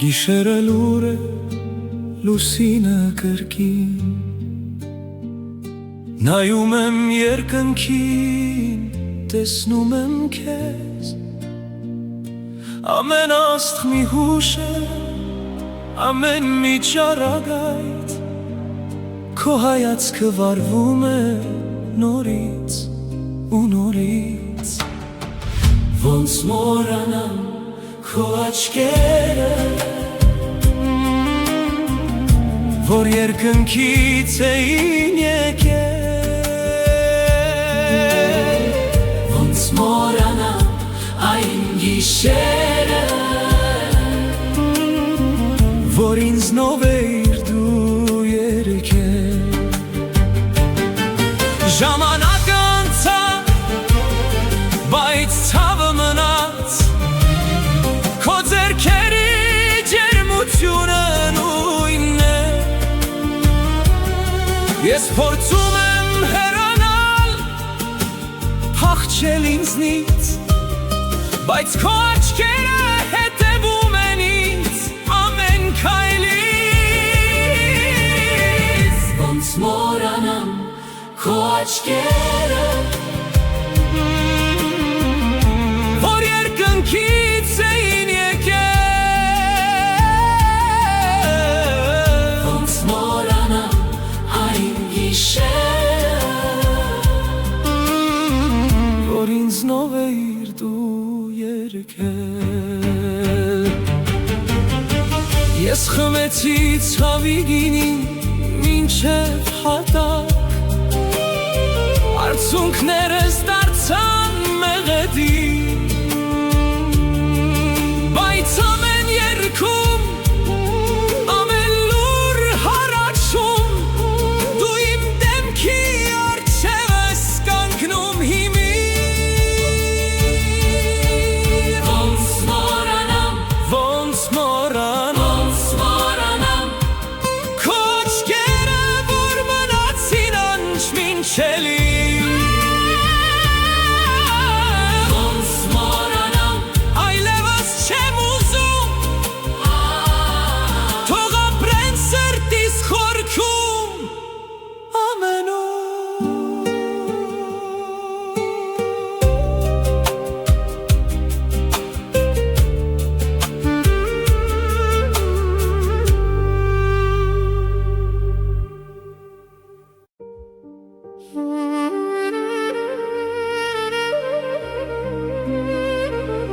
Գիշերը լուր է, լուսինը կրկին, նայում եմ երկնքին, տեսնում եմ քեզ, ամեն աստղ մի հուշ է, ամեն մի ճառագայթ, քո հայացքը վառվում է նորից ու նորից, ոնց մոռանամ քո աչքերը, որ երկնքից էին եկել, ոնց մոռանամ այն գիշերը, որ ինձնով էիր դու երգել, ժամանակը անցավ, բայց ցավը մնաց, քո ձեռքերի ջերմությունը նույնն է, ես փորձում եմ հեռանալ, փախչել ինձնից, բայց քո աչքերը հետևում են ինձ ամեն քայլից, ոնց մոռանամ քո աչքերը, որ երկնքից էին եկել, ոնց մոռանամ այն գիշերը, որ ինձնով էիր դու երգել, ես խմեցի ցավի գինին մինչև հատակ, արցունքներս դարձան մեղեդի, բայց ամեն երգում, ամեն լուր հառաչում, դու իմ դեմքի առջև ես կանգնում հիմիր, ոնց մոռանամ, ոնց մոռանամ, քո աչքերը, որ մնացին անչմինչելի,